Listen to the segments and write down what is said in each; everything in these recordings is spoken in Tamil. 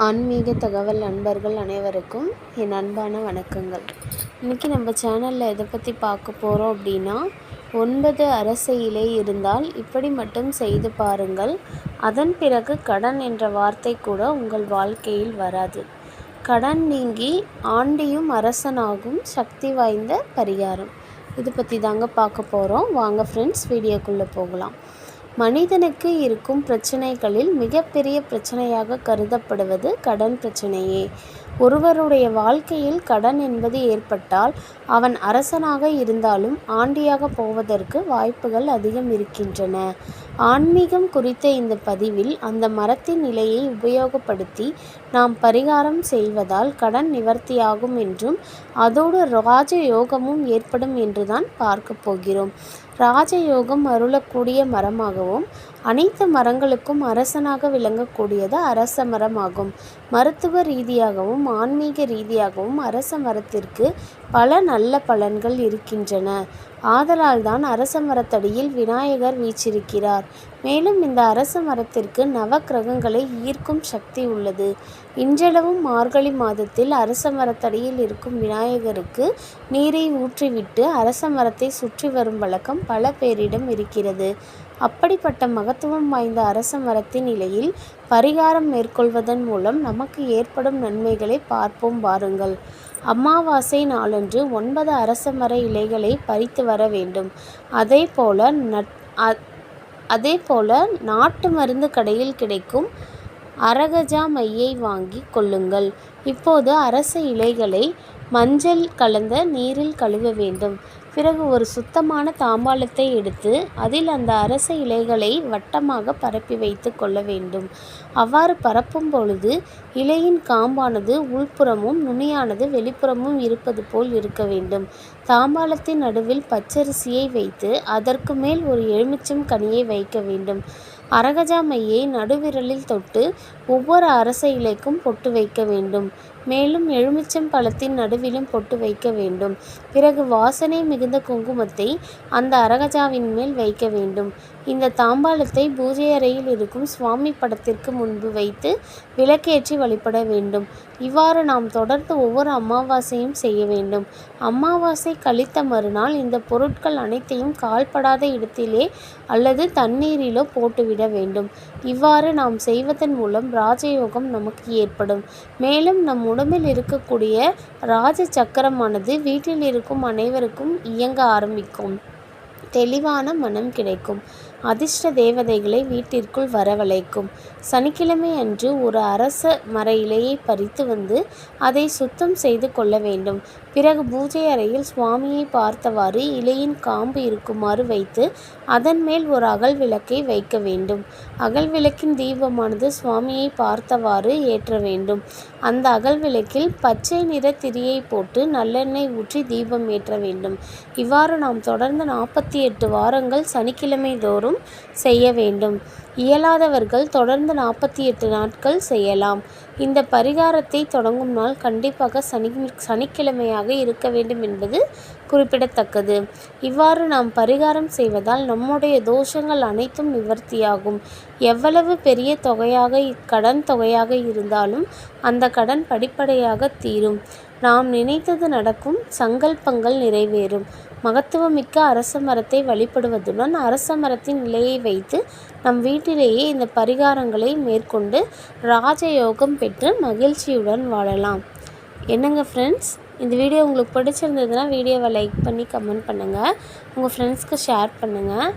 ஆன்மீக தகவல் நண்பர்கள் அனைவருக்கும் என் அன்பான வணக்கங்கள். இன்றைக்கி நம்ம சேனலில் எதை பற்றி பார்க்க போகிறோம் அப்படின்னா, 9 அரச இலை இருந்தால் இப்படி மட்டும் செய்து பாருங்கள், அதன் பிறகு கடன் என்ற வார்த்தை கூட உங்கள் வாழ்க்கையில் வராது. கடன் நீங்கி ஆண்டியும் அரசனாகும் சக்தி வாய்ந்த பரிகாரம். இது பற்றி தாங்க பார்க்க போகிறோம். வாங்க ஃப்ரெண்ட்ஸ், வீடியோக்குள்ளே போகலாம். மனிதனுக்கு இருக்கும் பிரச்சனைகளில் மிகப்பெரிய பிரச்சனையாக கருதப்படுவது கடன் பிரச்சனையே. ஒருவருடைய வாழ்க்கையில் கடன் என்பது ஏற்பட்டால் அவன் அரசனாக இருந்தாலும் ஆண்டியாக போவதற்கு வாய்ப்புகள் அதிகம் இருக்கின்றன. ஆன்மீகம் குறித்த இந்த பதிவில் அந்த மரத்தின் இலையை உபயோகப்படுத்தி நாம் பரிகாரம் செய்வதால் கடன் நிவர்த்தியாகும் என்றும் அதோடு ராஜயோகமும் ஏற்படும் என்றுதான் பார்க்க போகிறோம். ராஜயோகம் அருளக்கூடிய மரமாகவும் அனைத்து மரங்களுக்கும் அரசனாக விளங்கக்கூடியது அரச மரமாகும். மருத்துவ ரீதியாகவும் ஆன்மீக ரீதியாகவும் அரச மரத்திற்கு பல நல்ல பலன்கள் இருக்கின்றன. ஆதலால் தான் அரச மரத்தடியில் விநாயகர் வீற்றிருக்கிறார். மேலும் இந்த அரச மரத்திற்கு நவ கிரகங்களை ஈர்க்கும் சக்தி உள்ளது. இன்றளவும் மார்கழி மாதத்தில் அரச மரத்தடியில் இருக்கும் விநாயகருக்கு நீரை ஊற்றிவிட்டு அரச மரத்தை சுற்றி வரும் வழக்கம் பல பேரிடம் இருக்கிறது. அப்படிப்பட்ட மகத்துவம் வாய்ந்த அரச மரத்தின் இலையில் பரிகாரம் மேற்கொள்வதன் மூலம் நமக்கு ஏற்படும் நன்மைகளை பார்ப்போம் வாருங்கள். அமாவாசை நாளன்று 9 அரச மர இலைகளை பறித்து வர வேண்டும். அதேபோல நாட்டு மருந்து கடையில் கிடைக்கும் அரகஜா மையை வாங்கி கொள்ளுங்கள். இப்போது அரச இலைகளை மஞ்சள் கலந்த நீரில் கழுவ வேண்டும். பிறகு ஒரு சுத்தமான தாம்பாளத்தை எடுத்து அதில் அந்த அரச இலைகளை வட்டமாக பரப்பி வைத்து கொள்ள வேண்டும். அவ்வாறு பரப்பும் பொழுது இலையின் காம்பானது உள்புறமும் நுனியானது வெளிப்புறமும் இருப்பது போல் இருக்க வேண்டும். தாம்பாளத்தின் நடுவில் பச்சரிசியை வைத்து அதற்கு மேல் ஒரு எலுமிச்சம் கனியை வைக்க வேண்டும். அரகஜா மையை நடுவிரலில் தொட்டு ஒவ்வொரு அரச இலைக்கும் பொட்டு வைக்க வேண்டும். மேலும் எலுமிச்சம் பழத்தின் நடுவிலும் பொட்டு வைக்க வேண்டும். பிறகு வாசனை மிகுந்த குங்குமத்தை அந்த அரகஜாவின் மேல் வைக்க வேண்டும். இந்த தாம்பாளத்தை பூஜை அறையில் இருக்கும் சுவாமி படத்திற்கு முன்பு வைத்து விளக்கேற்றி வழிபட வேண்டும். இவ்வாறு நாம் தொடர்ந்து ஒவ்வொரு அமாவாசையும் செய்ய வேண்டும். அமாவாசை கழித்த மறுநாள் இந்த பொருட்கள் அனைத்தையும் கால்படாத இடத்திலே அல்லது தண்ணீரிலோ போட்டுவிட வேண்டும். இவ்வாறு நாம் செய்வதன் மூலம் ராஜயோகம் நமக்கு ஏற்படும். மேலும் நம் உடம்பில் இருக்கக்கூடிய ராஜ சக்கரமானது வீட்டில் இருக்கும் அனைவருக்கும் இயங்க ஆரம்பிக்கும். தெளிவான மனம் கிடைக்கும். அதிர்ஷ்ட தேவதைகளை வீட்டிற்குள் வரவழைக்கும். சனிக்கிழமை அன்று ஒரு அரச மர இலையை பறித்து வந்து அதை சுத்தம் செய்து கொள்ள வேண்டும். பிறகு பூஜை அறையில் சுவாமியை பார்த்தவாறு இலையின் காம்பு இருக்குமாறு வைத்து அதன் மேல் ஒரு அகல் விளக்கை வைக்க வேண்டும். அகல் விளக்கின் தீபமானது சுவாமியை பார்த்தவாறு ஏற்ற வேண்டும். அந்த அகல் விளக்கில் பச்சை நிற திரியை போட்டு நல்லெண்ணெய் ஊற்றி தீபம் ஏற்ற வேண்டும். இவ்வாறு நாம் தொடர்ந்து 48 வாரங்கள் சனிக்கிழமை தோறும் செய்ய வேண்டும். இயலாதவர்கள் தொடர்ந்து 48 நாட்கள் செய்யலாம். இந்த பரிகாரத்தை தொடங்கும் நாள் கண்டிப்பாக சனிக்கிழமையாக இருக்க வேண்டும் என்பது குறிப்பிடத்தக்கது. இவ்வாறு நாம் பரிகாரம் செய்வதால் நம்முடைய தோஷங்கள் அனைத்தும் நிவர்த்தியாகும். எவ்வளவு பெரிய கடன் தொகையாக இருந்தாலும் அந்த கடன் படிப்படியாக தீரும். நாம் நினைத்தது நடக்கும். சங்கல்பங்கள் நிறைவேறும். மகத்துவமிக்க அரச மரத்தை வழிபடுவதுடன் அரச மரத்தின் இலையை வைத்து நம் வீட்டிலேயே இந்த பரிகாரங்களை மேற்கொண்டு ராஜயோகம் பெற்று மகிழ்ச்சியுடன் வாழலாம். என்னங்க ஃப்ரெண்ட்ஸ், இந்த வீடியோ உங்களுக்கு பிடிச்சிருந்ததுன்னா வீடியோவை லைக் பண்ணி கமெண்ட் பண்ணுங்கள். உங்கள் ஃப்ரெண்ட்ஸ்க்கு ஷேர் பண்ணுங்கள்.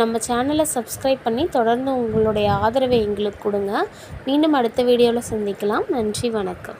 நம்ம சேனலை சப்ஸ்கிரைப் பண்ணி தொடர்ந்து உங்களுடைய ஆதரவை எங்களுக்கு கொடுங்க. மீண்டும் அடுத்த வீடியோவில் சந்திக்கலாம். நன்றி, வணக்கம்.